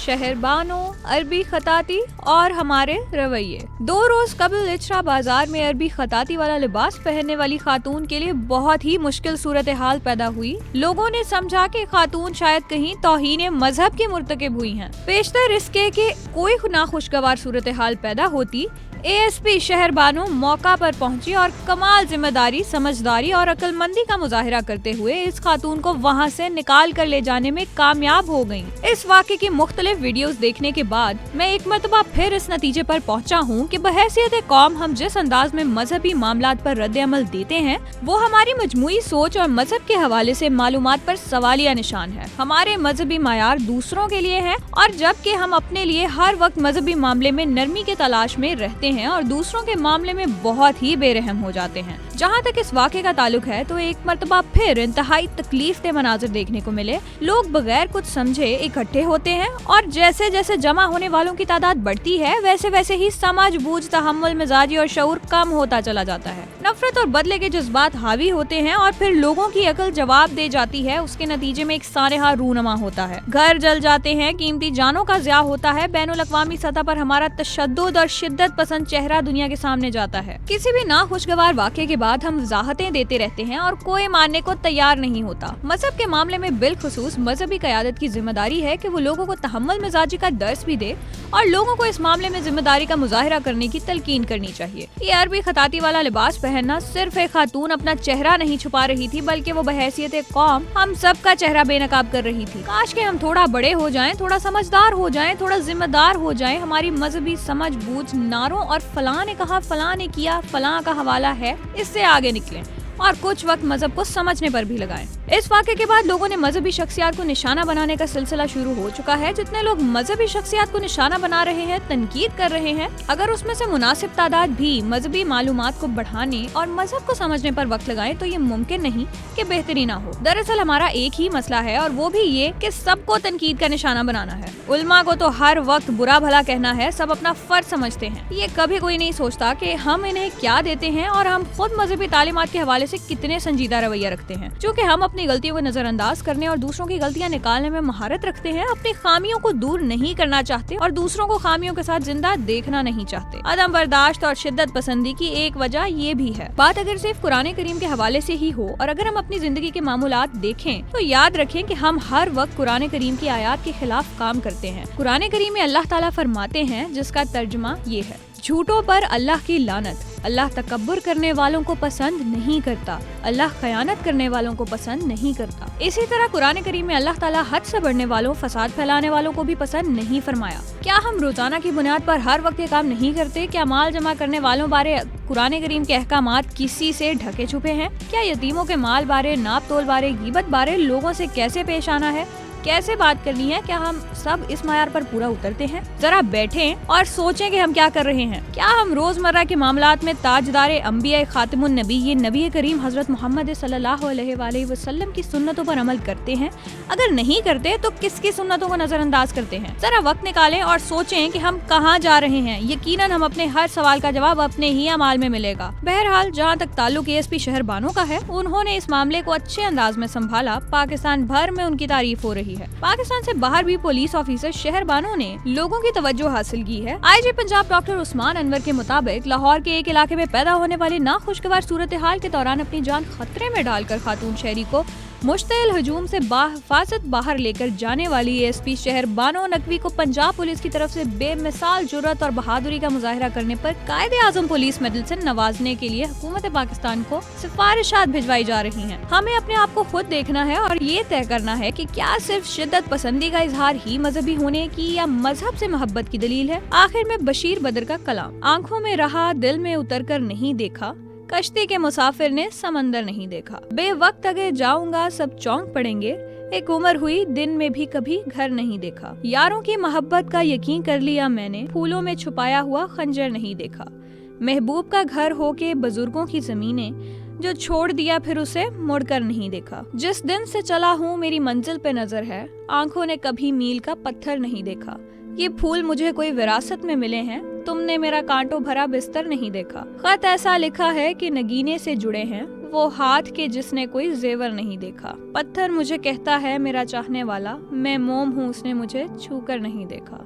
शहरबानों, अरबी खताती और हमारे रवैये। 2 रोज कबल इचरा बाजार में अरबी खताती वाला लिबास पहनने वाली खातून के लिए बहुत ही मुश्किल सूरत हाल पैदा हुई। लोगों ने समझा कि खातून शायद कहीं तौहीन मजहब की मुर्तकिब हुई हैं। पेशतर इसके कि कोई नाखुशगवार सूरत हाल पैदा होती, एएसपी शहरबानो मौका पर पहुंची और कमाल जिम्मेदारी, समझदारी और अक्लमंदी का मुजाहिरा करते हुए इस खातून को वहां से निकाल कर ले जाने में कामयाब हो गयी। इस वाक़े की मुख्तलिफ वीडियोस देखने के बाद मैं एक मरतबा फिर इस नतीजे पर पहुंचा हूं कि बहैसियत कौम हम जिस अंदाज में मजहबी मामलात पर रद्द अमल देते हैं वो हमारी मजमूई सोच और मजहब के हवाले से मालूमात पर सवालिया निशान है। हमारे मजहबी मायार दूसरों के लिए है और जबकि हम अपने लिए हर वक्त मजहबी मामले में नरमी के तलाश में रहते हैं और दूसरों के मामले में बहुत ही बेरहम हो जाते हैं। जहाँ तक इस वाक़े का ताल्लुक है तो एक मरतबा फिर इंतहाई तकलीफ के मनाजिर देखने को मिले। लोग बगैर कुछ समझे इकट्ठे होते हैं और जैसे जैसे जमा होने वालों की तादाद बढ़ती है वैसे वैसे ही समझ बूझ, तहम्मुल, मिजाजी और शऊर कम होता चला जाता है। नफरत और बदले के जज्बात हावी होते हैं और फिर लोगों की अकल जवाब दे जाती है। उसके नतीजे में एक सानेहा रूनमा होता है, घर जल जाते हैं, कीमती जानों का ज़िया होता है। बैनुल अक़वामी सतह पर हमारा तशद्दुद और शिद्दत पसंद चेहरा दुनिया के सामने जाता है। किसी भी नाखुशगवार वाक़े के बाद हम वज़ाहतें देते रहते हैं और कोई मानने को तैयार नहीं होता। मजहब के मामले में बिलखुसूस मजहबी क़यादत की जिम्मेदारी है कि वो लोगों को तहम्मुल मिजाजी का दर्स भी दे और लोगों को इस मामले में जिम्मेदारी का मुजाहिरा करने की तलकीन करनी चाहिए। ये अरबी खताती वाला लिबास पहनना सिर्फ एक खातून अपना चेहरा नहीं छुपा रही थी बल्कि वो बहैसियत कौम हम सब का चेहरा बेनकाब कर रही थी। काश के हम थोड़ा बड़े हो जाएं, थोड़ा समझदार हो जाएं, थोड़ा जिम्मेदार हो जाएं, हमारी मजहबी समझ बूझ नारों और फलां ने कहा, फलां ने किया, फलां का हवाला है, इससे आगे निकलें और कुछ वक्त मजहब को समझने पर भी लगाएं। इस वाक़े के बाद लोगों ने मजहबी शख्सियात को निशाना बनाने का सिलसिला शुरू हो चुका है। जितने लोग मजहबी शख्सियात को निशाना बना रहे हैं, तनकीद कर रहे हैं, अगर उसमें से मुनासिब तादाद भी मजहबी मालूमात को बढ़ाने और मजहब को समझने पर वक्त लगाएं तो ये मुमकिन नहीं कि बेहतरी ना हो। दरअसल हमारा एक ही मसला है और वो भी ये कि सबको तनकीद का निशाना बनाना है। उलमा को तो हर वक्त बुरा भला कहना है, सब अपना फर्ज समझते हैं। ये कभी कोई नहीं सोचता कि हम इन्हें क्या देते हैं और हम खुद मजहबी तालीमात के हवाले से कितने संजीदा रवैया रखते हैं। चूँकि हम अपनी गलतियों को नजरअंदाज करने और दूसरों की गलतियां निकालने में महारत रखते हैं, अपनी खामियों को दूर नहीं करना चाहते और दूसरों को खामियों के साथ जिंदा देखना नहीं चाहते। अदम बर्दाश्त और शिद्दत पसंदी की एक वजह ये भी है। बात अगर सिर्फ कुरान करीम के हवाले से ही हो और अगर हम अपनी जिंदगी के मामूलात देखें तो याद रखें कि हम हर वक्त कुरान करीम की आयात के खिलाफ काम करते हैं। कुरान करीम में अल्लाह ताला फरमाते हैं, जिसका तर्जुमा ये है, झूठों पर अल्लाह की लानत, अल्लाह तकब्बुर करने वालों को पसंद नहीं करता, अल्लाह खयानत करने वालों को पसंद नहीं करता। इसी तरह कुरान करीम में अल्लाह ताला हद से बढ़ने वालों, फसाद फैलाने वालों को भी पसंद नहीं फरमाया। क्या हम रोजाना की बुनियाद पर हर वक्त ये काम नहीं करते? क्या माल जमा करने वालों बारे कुरान करीम के अहकामात किसी से ढके छुपे हैं? क्या यतीमों के माल बारे, नाप तोल बारे, गीबत बारे लोगों से कैसे पेश आना है, कैसे बात करनी है, क्या हम सब इस मयार पर पूरा उतरते हैं? जरा बैठें और सोचें कि हम क्या कर रहे हैं। क्या हम रोजमर्रा के मामलात में ताजदारे अंबिया खातिमुन नबी नबी करीम हजरत मोहम्मद सल्लल्लाहु अलैहि वसल्लम की सुन्नतों पर अमल करते हैं? अगर नहीं करते तो किसकी सुन्नतों को नजरअंदाज करते हैं? जरा वक्त निकालें और सोचें कि हम कहाँ जा रहे हैं। यकीनन हम अपने हर सवाल का जवाब अपने ही अमाल में मिलेगा। बहरहाल, जहाँ तक ताल्लुक एएसपी शहरबानो का है, उन्होंने इस मामले को अच्छे अंदाज में संभाला। पाकिस्तान भर में उनकी तारीफ हो रही है। पाकिस्तान से बाहर भी पुलिस ऑफिसर शहरबानो ने लोगों की तवज्जो हासिल की है। आईजी पंजाब डॉक्टर उस्मान अनवर के मुताबिक लाहौर के एक इलाके में पैदा होने वाली नाखुशगवार सूरत हाल के दौरान अपनी जान खतरे में डालकर खातून शहरी को मुश्तइल हजूम से बाहिफाजत बाहर लेकर जाने वाली एएसपी शहरबानो नकवी को पंजाब पुलिस की तरफ से बेमिसाल जुर्रत और बहादुरी का मुजाहिरा करने पर कायदे-आज़म पुलिस मेडल से नवाजने के लिए हुकूमत पाकिस्तान को सिफारिशात भिजवाई जा रही हैं। हमें अपने आप को खुद देखना है और ये तय करना है कि क्या सिर्फ शिद्दत पसंदी का इजहार ही मजहबी होने की या मजहब से मोहब्बत की दलील है। आखिर में बशीर बदर का कलाम, आंखों में रहा दिल में उतर कर नहीं देखा, कश्ती के मुसाफिर ने समंदर नहीं देखा, बेवक्त अगर जाऊंगा सब चौंक पड़ेंगे, एक उम्र हुई दिन में भी कभी घर नहीं देखा, यारों की मोहब्बत का यकीन कर लिया मैंने, फूलों में छुपाया हुआ खंजर नहीं देखा, महबूब का घर होके बुजुर्गों की जमीनें, जो छोड़ दिया फिर उसे मुड़कर नहीं देखा, जिस दिन से चला हूँ मेरी मंजिल पे नजर है, आंखों ने कभी मील का पत्थर नहीं देखा, ये फूल मुझे कोई विरासत में मिले हैं, तुमने मेरा कांटों भरा बिस्तर नहीं देखा, खत ऐसा लिखा है कि नगीने से जुड़े हैं وہ ہاتھ کے جس نے کوئی زیور نہیں دیکھا۔ پتھر مجھے کہتا ہے میرا چاہنے والا، میں موم ہوں اس نے مجھے چھو کر نہیں دیکھا۔